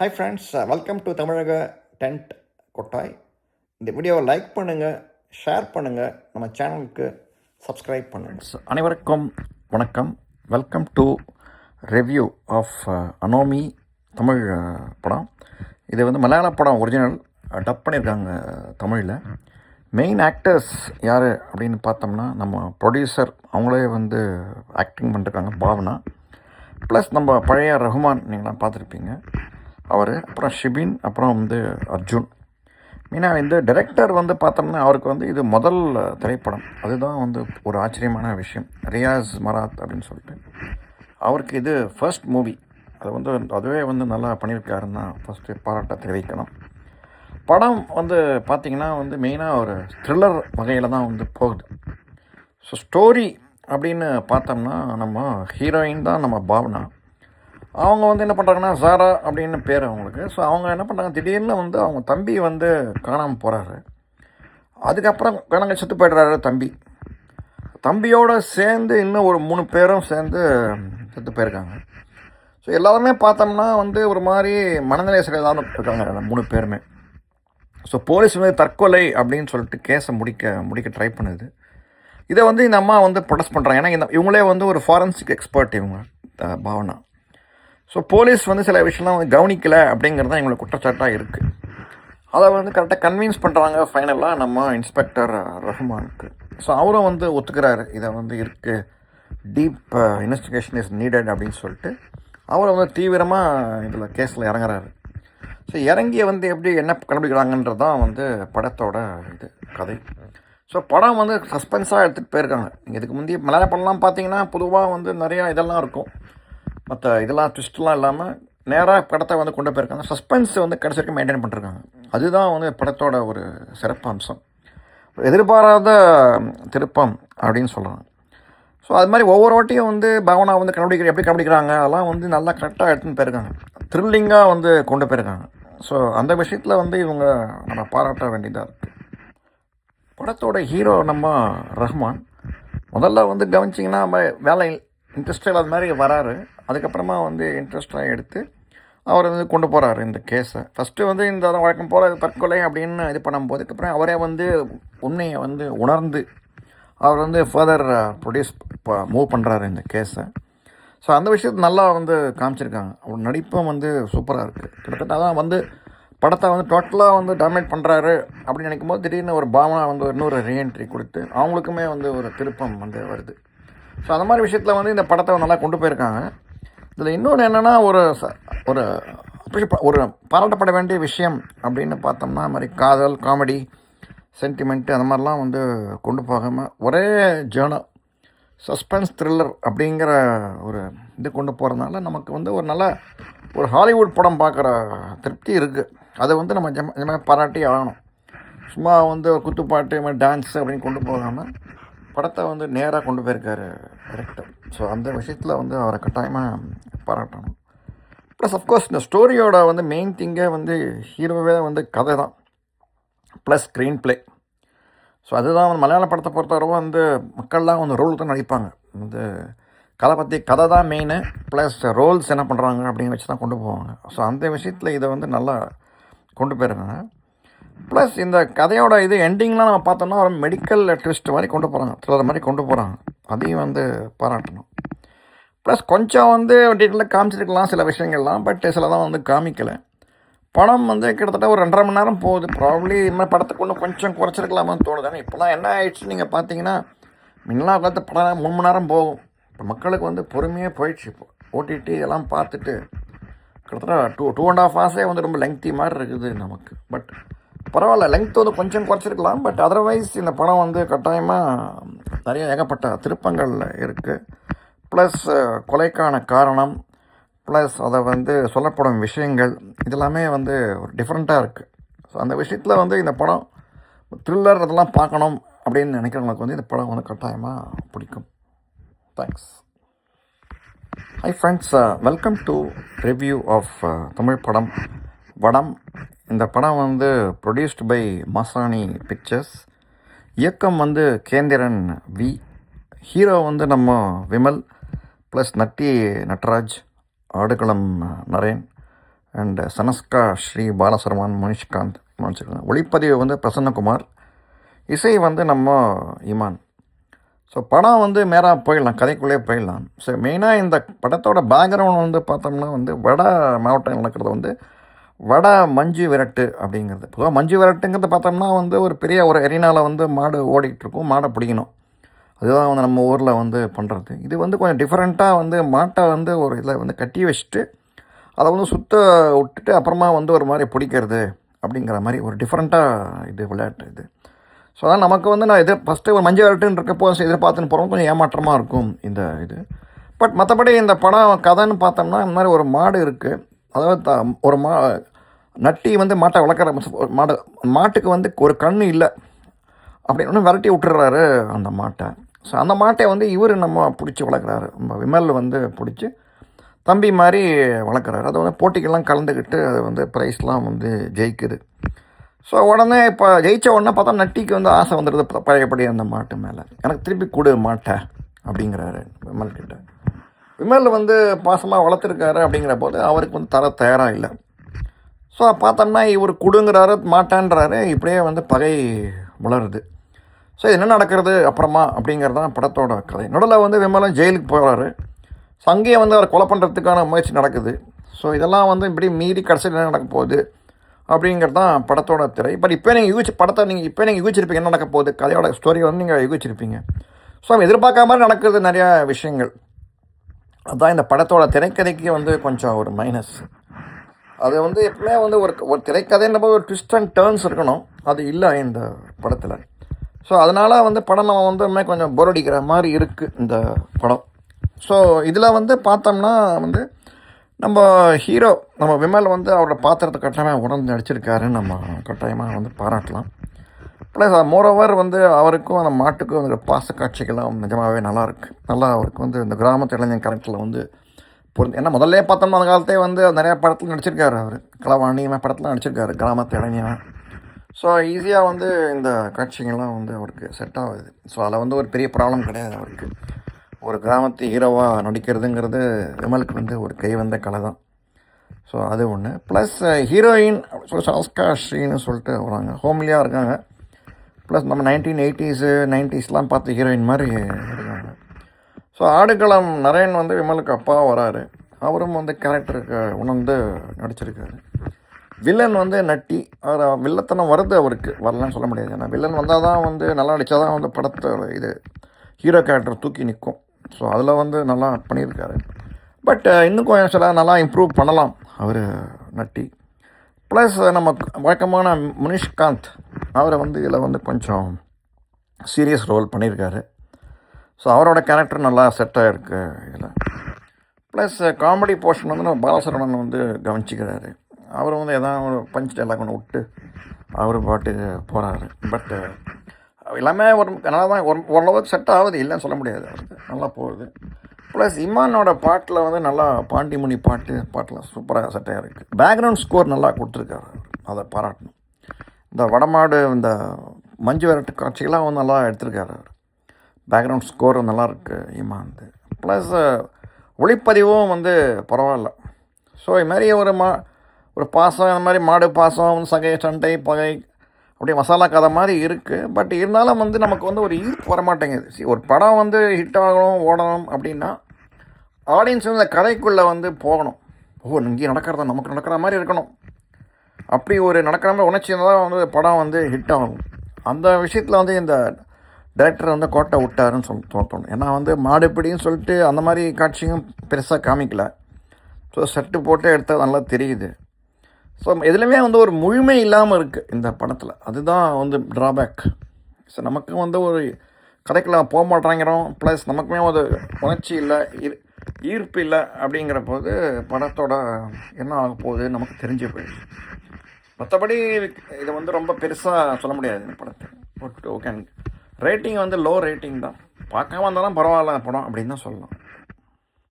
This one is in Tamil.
ஹாய் ஃப்ரெண்ட்ஸ், வெல்கம் டு தமிழக டென்ட் கொட்டாய். இந்த வீடியோவை லைக் பண்ணுங்கள், ஷேர் பண்ணுங்கள், நம்ம சேனலுக்கு சப்ஸ்கிரைப் பண்ணுங்கள். அனைவருக்கும் வணக்கம். Welcome to review of Anomie Tamil படம். இது வந்து மலையாள படம், ஒரிஜினல் டப் பண்ணியிருக்காங்க தமிழில். மெயின் ஆக்டர்ஸ் யார் அப்படின்னு பார்த்தோம்னா, நம்ம ப்ரொடியூசர் அவங்களே வந்து ஆக்டிங் பண்ணிருக்காங்க, பாவனா. ப்ளஸ் நம்ம பழைய ரஹ்மான் நீங்களாம் பார்த்துருப்பீங்க, அவர். அப்புறம் ஷிபின், அப்புறம் வந்து அர்ஜுன். மெயினாக இந்த டைரக்டர் வந்து பார்த்தோம்னா அவருக்கு வந்து இது முதல் திரைப்படம். அதுதான் வந்து ஒரு ஆச்சரியமான விஷயம். ரியாஸ் மராத் அப்படின்னு சொல்லிட்டு அவருக்கு இது ஃபர்ஸ்ட் மூவி. அது வந்து அதுவே வந்து நல்லா பண்ணியிருக்காருன்னு தான் ஃபஸ்ட்டு பாராட்ட தெரிவிக்கணும். படம் வந்து பார்த்திங்கன்னா வந்து மெயினாக ஒரு த்ரில்லர் வகையில் தான் வந்து போகுது. ஸோ ஸ்டோரி அப்படின்னு பார்த்தோம்னா நம்ம ஹீரோயின் தான் நம்ம பாவனா. அவங்க வந்து என்ன பண்ணுறாங்கன்னா, சாரா அப்படின்னு பேர் அவங்களுக்கு. ஸோ அவங்க என்ன பண்ணுறாங்க, திடீர்னு வந்து அவங்க தம்பி வந்து காணாமல் போகிறாரு. அதுக்கப்புறம் கணங்க செத்து போய்டுறாரு தம்பி. தம்பியோடு சேர்ந்து இன்னும் ஒரு 3 பேரும் சேர்ந்து செத்து போயிருக்காங்க. ஸோ எல்லாருமே பார்த்தோம்னா வந்து ஒரு மாதிரி மனநிலை சரியில்லாமல் இருக்காங்க 3 பேருமே. ஸோ போலீஸ் வந்து தற்கொலை அப்படின்னு சொல்லிட்டு கேஸை முடிக்க ட்ரை பண்ணுது. இதை வந்து இந்த அம்மா வந்து ப்ரொடெஸ்ட் பண்ணுறாங்க. ஏன்னா இவங்களே வந்து ஒரு ஃபாரன்சிக் எக்ஸ்பர்ட் இவங்க, பாவனா. ஸோ போலீஸ் வந்து சில விஷயம்லாம் வந்து கவனிக்கலை அப்படிங்கிறது தான் எங்களுக்கு குற்றச்சாட்டாக இருக்குது. அதை வந்து கரெக்டாக கன்வின்ஸ் பண்ணுறாங்க ஃபைனலாக நம்ம இன்ஸ்பெக்டர் ரஹ்மானுக்கு. ஸோ அவரும் வந்து ஒத்துக்கிறாரு, இதை வந்து இருக்குது, டீப் இன்வெஸ்டிகேஷன் இஸ் நீடட் அப்படின்னு சொல்லிட்டு அவரை வந்து தீவிரமாக இதில் கேஸில் இறங்குறாரு. ஸோ இறங்கி வந்து எப்படி என்ன கண்டுபிடிக்கிறாங்கன்றது தான் வந்து படத்தோட இது கதை. ஸோ படம் வந்து சஸ்பென்ஸாக எடுத்துகிட்டு போயிருக்காங்க. இதுக்கு முந்தைய மலையாள படம்லாம் பார்த்தீங்கன்னா பொதுவாக வந்து நிறையா இதெல்லாம் இருக்கும், மற்ற இதெல்லாம் ட்விஸ்ட்லாம் இல்லாமல் நேராக படத்தை வந்து கொண்டு போயிருக்காங்க. சஸ்பென்ஸ் வந்து கடைசி வரைக்கும் மெயின்டைன் பண்ணிருக்காங்க. அதுதான் வந்து படத்தோட ஒரு சிறப்பு அம்சம், எதிர்பாராத திருப்பம் அப்படின்னு சொல்லலாம். ஸோ அது மாதிரி ஒவ்வொரு வாட்டியும் வந்து பாவனா வந்து எப்படி கண்டுபிடிக்கிறாங்க அதெல்லாம் வந்து நல்லா கரெக்டாக எடுத்துன்னு போயிருக்காங்க. த்ரில்லிங்காக வந்து கொண்டு போயிருக்காங்க. ஸோ அந்த விஷயத்தில் வந்து இவங்க நம்ம பாராட்ட வேண்டியதாக இருக்குது. படத்தோட ஹீரோ நம்ம ரஹ்மான். முதல்ல வந்து கவனிச்சிங்கன்னா வேலை இன்ட்ரெஸ்டாக அது மாதிரி வராரு. அதுக்கப்புறமா வந்து இன்ட்ரெஸ்டாக எடுத்து அவர் வந்து கொண்டு போகிறாரு இந்த கேஸை. ஃபஸ்ட்டு வந்து இந்த வழக்கம் போல் தற்கொலை அப்படின்னு இது பண்ணும்போது, அதுக்கப்புறம் அவரே வந்து உண்மையை வந்து உணர்ந்து அவர் வந்து ஃபர்தர் ப்ரொடியூஸ் மூவ் பண்ணுறாரு இந்த கேஸை. ஸோ அந்த விஷயத்தை நல்லா வந்து காமிச்சிருக்காங்க. அவர் நடிப்பும் வந்து சூப்பராக இருக்குது. கிட்டத்தட்ட தான் வந்து படத்தை வந்து டோட்டலாக வந்து டாமினேட் பண்ணுறாரு அப்படின்னு நினைக்கும் போது, திடீர்னு ஒரு பாவனா வந்து இன்னொரு ரீஎன்ட்ரி கொடுத்து அவங்களுக்குமே வந்து ஒரு திருப்பம் வந்து வருது. ஸோ அந்த மாதிரி விஷயத்தில் வந்து இந்த படத்தை நல்லா கொண்டு போயிருக்காங்க. இதில் இன்னொன்று என்னென்னா, ஒரு ஒரு பாராட்டப்பட வேண்டிய விஷயம் அப்படின்னு பார்த்தோம்னா, மாதிரி காதல், காமெடி, சென்டிமெண்ட்டு அந்த மாதிரிலாம் வந்து கொண்டு போகாமல் ஒரே ஜேர்னர் சஸ்பென்ஸ் த்ரில்லர் அப்படிங்கிற ஒரு இது கொண்டு போகிறதுனால நமக்கு வந்து ஒரு நல்ல ஒரு ஹாலிவுட் படம் பார்க்குற திருப்தி இருக்குது. அதை வந்து நம்ம பாராட்டி ஆகணும். சும்மா வந்து ஒரு குத்துப்பாட்டு, இது மாதிரி டான்ஸு அப்படின்னு கொண்டு போகாமல் படத்தை வந்து நேராக கொண்டு போயிருக்காரு டைரக்டர். ஸோ அந்த விஷயத்தில் வந்து அவரை கட்டாயமாக பாராட்டணும். ப்ளஸ் அஃப்கோர்ஸ் இந்த ஸ்டோரியோட வந்து மெயின் திங்கே வந்து ஹீரோவே வந்து கதை தான், ப்ளஸ் ஸ்க்ரீன் ப்ளே. ஸோ அதுதான் வந்து மலையாள படத்தை பொறுத்தவரை வந்து மக்கள்லாம் வந்து ரோல் தான் நடிப்பாங்க. வந்து கதை தான் மெயின், ப்ளஸ் ரோல்ஸ் என்ன பண்ணுறாங்க அப்படின்னு வச்சு தான் கொண்டு போவாங்க. ஸோ அந்த விஷயத்தில் இதை வந்து நல்லா கொண்டு போயிருக்காங்க. ப்ளஸ் இந்த கதையோட இது எண்டிங்லாம் நம்ம பார்த்தோம்னா ஒரு மெடிக்கல் ட்விஸ்ட் மாதிரி கொண்டு போகிறாங்க, த்ரில்லர் மாதிரி கொண்டு போகிறாங்க. அதையும் வந்து பாராட்டணும். ப்ளஸ் கொஞ்சம் வந்து டீட்டெயிலாக காமிச்சிருக்கலாம் சில விஷயங்கள்லாம், பட் சிலதான் வந்து காமிக்கலை. படம் வந்து கிட்டத்தட்ட ஒரு 2.5 மணி நேரம் போகுது. ப்ராப்ளி இனிமேல் படத்துக்கு ஒன்று கொஞ்சம் குறைச்சிருக்கலாமான்னு தோணுது. ஆனால் இப்போலாம் என்ன ஆயிடுச்சு நீங்கள் பார்த்தீங்கன்னா, முன்னெல்லாம் காலத்து படம் 3 மணி நேரம் போகும். இப்போ மக்களுக்கு வந்து பொறுமையாக போயிடுச்சு. இப்போ ஓடிடி எல்லாம் பார்த்துட்டு கிட்டத்தட்ட 2.5 ஹவர்ஸே வந்து ரொம்ப லெங்க்தி மாதிரி இருக்குது நமக்கு. பட் பரவாயில்ல, லெங்க்த் வந்து கொஞ்சம் குறைச்சிருக்கலாம். பட் அதர்வைஸ் இந்த படம் வந்து கட்டாயமாக நிறைய ஏகப்பட்ட திருப்பங்கள் இருக்குது. ப்ளஸ் கொலைக்கான காரணம், ப்ளஸ் அதை வந்து சொல்லப்படும் விஷயங்கள் இதெல்லாமே வந்து ஒரு டிஃப்ரெண்ட்டாக இருக்குது. ஸோ அந்த விஷயத்தில் வந்து இந்த படம் த்ரில்லர் அதெல்லாம் பார்க்கணும் அப்படின்னு நினைக்கிறவங்களுக்கு வந்து இந்த படம் வந்து கட்டாயமாக பிடிக்கும். Thanks. Hi friends, welcome to review of Tamil படம் வடம். இந்த படம் வந்து ப்ரொடியூஸ்டு பை மாசாணி பிக்சர்ஸ். இயக்கம் வந்து கேந்திரன் வி. ஹீரோ வந்து நம்ம விமல், ப்ளஸ் நட்டி நட்ராஜ், ஆடுகளம் நரேன், அண்ட் சனஸ்கா ஸ்ரீ பாலசரமான் மனிஷ்காந்த் வச்சுருக்காங்க. ஒளிப்பதிவு வந்து பிரசன்னகுமார், இசை வந்து நம்ம இமான். ஸோ படம் வந்து மேராக போயிடலாம், கதைக்குள்ளே போயிடலாம். ஸோ மெயினாக இந்த படத்தோட பேக்ரவுண்ட் வந்து பார்த்தோம்னா வந்து வட மாவட்டம் நடக்கிறது வந்து வட மஞ்சு விரட்டு அப்படிங்கிறது. பொதுவாக மஞ்சு விரட்டுங்கிறது பார்த்தோம்னா வந்து ஒரு பெரிய ஒரு எரினாவில் வந்து மாடு ஓடிக்கிட்டுருக்கும், மாடை பிடிக்கணும். அதுதான் வந்து நம்ம ஊரில் வந்து பண்ணுறது. இது வந்து கொஞ்சம் டிஃப்ரெண்ட்டாக வந்து மாட்டை வந்து ஒரு இதில் வந்து கட்டி வச்சுட்டு அதை வந்து சுத்த விட்டுட்டு அப்புறமா வந்து ஒரு மாதிரி பிடிக்கிறது அப்படிங்கிற மாதிரி ஒரு டிஃப்ரெண்ட்டாக இது விளையாட்டு இது. ஸோ அதான் நமக்கு வந்து நான் ஃபஸ்ட்டு ஒரு மஞ்சள் விரட்டுன்னு இருக்கப்போ எதிர்பார்த்துன்னு போகிறோம், கொஞ்சம் ஏமாற்றமாக இருக்கும் இந்த இது. பட் மற்றபடி இந்த படம் கதைன்னு பார்த்தோம்னா இந்த மாதிரி ஒரு மாடு இருக்குது. அதாவது ஒரு நட்டி வந்து மாட்டை வளர்க்குற மாட்டுக்கு வந்து ஒரு கண்ணு இல்லை அப்படின்னு விரட்டி விட்டுறாரு அந்த மாட்டை. ஸோ அந்த மாட்டை வந்து இவர் நம்ம பிடிச்சி வளர்க்குறாரு, நம்ம விமல் வந்து பிடிச்சி தம்பி மாதிரி வளர்க்குறாரு. அது வந்து போட்டிக்கெல்லாம் கலந்துக்கிட்டு அது வந்து ப்ரைஸ்லாம் வந்து ஜெயிக்குது. ஸோ உடனே இப்போ ஜெயித்த உடனே பார்த்தா நட்டிக்கு வந்து ஆசை வந்துடுது பழையபடி அந்த மாட்டு மேலே, எனக்கு திருப்பி கொடு மாட்டை அப்படிங்கிறாரு விமல்கிட்ட. விமல் வந்து பாசமாக வளர்த்துருக்காரு அப்படிங்கிற போது அவருக்கு வந்து தர தயாராக இல்லை. ஸோ பார்த்தோம்னா இவர் கொடுங்கிறாரு, மாட்டான்றாரு, இப்படியே வந்து பகை வளருது. ஸோ என்ன நடக்கிறது அப்புறமா அப்படிங்கிறது தான் படத்தோட கதை. நடுவில் வந்து விமலும் ஜெயிலுக்கு போகிறாரு. ஸோ அங்கேயே வந்து அவரை கொலை பண்ணுறதுக்கான முயற்சி நடக்குது. ஸோ இதெல்லாம் வந்து இப்படி மீறி கடைசியில் என்ன நடக்க போகுது அப்படிங்கிறது தான் படத்தோட திரை. பட் இப்போ நீங்கள் படத்தை நீங்கள் யூகிச்சிருப்பீங்க என்ன நடக்க போகுது, கதையோட ஸ்டோரி வந்து நீங்கள் யூகிச்சிருப்பீங்க. ஸோ எதிர்பார்க்காம நடக்கிறது நிறையா விஷயங்கள். அதுதான் இந்த படத்தோட திரைக்கதைக்கு வந்து கொஞ்சம் ஒரு மைனஸ். அது வந்து எப்பவுமே வந்து ஒரு திரைக்கதைன்ற போது ஒரு ட்விஸ்ட் அண்ட் டேர்ன்ஸ் இருக்கணும், அது இல்லை இந்த படத்தில். ஸோ அதனால் வந்து படம் நம்ம வந்து கொஞ்சம் போர் அடிக்கிற மாதிரி இருக்குது இந்த படம். ஸோ இதில் வந்து பார்த்தோம்னா வந்து நம்ம ஹீரோ நம்ம விமல் வந்து அவரோட பாத்திரத்தை கட்டாயமாக உணர்ந்து நடிச்சிருக்காருன்னு நம்ம கட்டாயமாக வந்து பாராட்டலாம். ப்ளஸ் மோரோவர் வந்து அவருக்கும் அந்த மாட்டுக்கும் அந்த பாச காட்சிகள்லாம் நிஜமாகவே நல்லாயிருக்கு. நல்லா அவருக்கு வந்து இந்த கிராமத்து இளைஞன் கரெக்டில் வந்து ஏன்னா முதல்ல பார்த்தோம்னா அந்த காலத்தே வந்து நிறையா படத்தில் நடிச்சிருக்காரு அவர், களவாணி படத்தில் நடிச்சிருக்காரு கிராமத்து இளைஞன். ஸோ ஈஸியாக வந்து இந்த காட்சிகள்லாம் வந்து அவருக்கு செட் ஆகுது. ஸோ அதில் வந்து ஒரு பெரிய ப்ராப்ளம் கிடையாது அவருக்கு. ஒரு கிராமத்து ஹீரோவாக நடிக்கிறதுங்கிறது விமலுக்கு வந்து ஒரு கை வந்த கலை தான். ஸோ அது ஒன்று. ப்ளஸ் ஹீரோயின் சனஸ்கா ஸ்ரீன்னு சொல்லிட்டு வராங்க, ஹோம்லியாக இருக்காங்க. ப்ளஸ் நம்ம 1980s 90s பார்த்து ஹீரோயின் மாதிரி இருக்காங்க. ஸோ ஆடுகளம் நரேன் வந்து விமலுக்கு அப்பாவாக வராரு. அவரும் வந்து கேரக்டருக்கு உணர்ந்து நடிச்சிருக்காரு. வில்லன் வந்து நட்டி, அவர் வில்லத்தனம் வருது அவருக்கு, வரலன்னு சொல்ல முடியாது. ஏன்னா வில்லன் வந்தால் தான் வந்து நல்லா நடித்தா தான் வந்து படத்தை இது ஹீரோ கேரக்டர் தூக்கி நிற்கும். ஸோ அதில் வந்து நல்லா பண்ணியிருக்காரு. பட் இன்னும் கொஞ்சம் சில நல்லா இம்ப்ரூவ் பண்ணலாம் அவர் நட்டி. ப்ளஸ் நம்ம வழக்கமான மனிஷ்காந்த் அவரை வந்து இதில் வந்து கொஞ்சம் சீரியஸ் ரோல் பண்ணியிருக்காரு. ஸோ அவரோட கேரக்டர் நல்லா செட் ஆகிருக்கு இதில். ப்ளஸ் காமெடி போர்ஷன் வந்து நம்ம பாலசரவணன் வந்து கவனிச்சிக்கிறாரு. அவர் வந்து எதாவது ஒரு பஞ்ச் டைலாக் ஒன்று விட்டு அவர் பாட்டுக்கு போகிறாரு. பட்டு எல்லாமே ஒரு நல்லா தான் ஓரளவுக்கு செட் ஆகுது, இல்லைன்னு சொல்ல முடியாது, அவருக்கு நல்லா போகுது. ப்ளஸ் இமானோட பாட்டில் வந்து நல்லா பாண்டிமுனி பாட்டில் சூப்பராக செட்டாக இருக்குது. பேக்ரவுண்ட் ஸ்கோர் நல்லா கொடுத்துருக்காரு, அதை பாராட்டணும். இந்த வடமாடு இந்த மஞ்சு விரட்டு காட்சிகள்லாம் வந்து நல்லா எடுத்திருக்காரு அவர். பேக்ரவுண்ட் ஸ்கோரும் நல்லாயிருக்கு இமான்து. ப்ளஸ் ஒளிப்பதிவும் வந்து பரவாயில்ல. ஸோ இதுமாதிரி ஒரு பாசம், இந்த மாதிரி மாடு பாசம், சகை சண்டை பகை அப்படியே மசாலா கதை மாதிரி இருக்குது. பட் இருந்தாலும் வந்து நமக்கு வந்து ஒரு ஈர்ப்பு வரமாட்டேங்குது. ஒரு படம் வந்து ஹிட் ஆகணும் ஓடணும் அப்படின்னா ஆடியன்ஸ் வந்து இந்த கதைக்குள்ளே வந்து போகணும். இங்கே நடக்கிறதா நமக்கு நடக்கிற மாதிரி இருக்கணும், அப்படி ஒரு நடக்கிற மாதிரி உணர்ச்சி தான் வந்து படம் வந்து ஹிட் ஆகும். அந்த விஷயத்தில் வந்து இந்த டைரக்டர் வந்து கோட்டை விட்டாருன்னு தோணும். ஏன்னா வந்து மாடுபிடின்னு சொல்லிட்டு அந்த மாதிரி காட்சியும் பெருசாக காமிக்கல. ஸோ செட்டு போட்டு எடுத்தால் நல்லா தெரியுது. ஸோ எதுலையுமே வந்து ஒரு முழுமை இல்லாமல் இருக்குது இந்த படத்தில், அதுதான் வந்து ட்ராபேக். ஸோ நமக்கு வந்து ஒரு கதைக்குள்ள போக மாட்டேங்கிறோம், ப்ளஸ் நமக்குமே ஒரு உணர்ச்சி இல்லை, ஈர்ப்பு இல்லை. அப்படிங்கிற போது படத்தோட என்ன ஆக போகுது நமக்கு தெரிஞ்சு போயிடுச்சு. மற்றபடி இதை வந்து ரொம்ப பெருசாக சொல்ல முடியாது இந்த படத்தை. ஓகே, ரேட்டிங் வந்து லோ ரேட்டிங் தான், பார்க்காம இருந்தாலும் பரவாயில்ல படம் அப்படின்னு தான் சொல்லலாம்.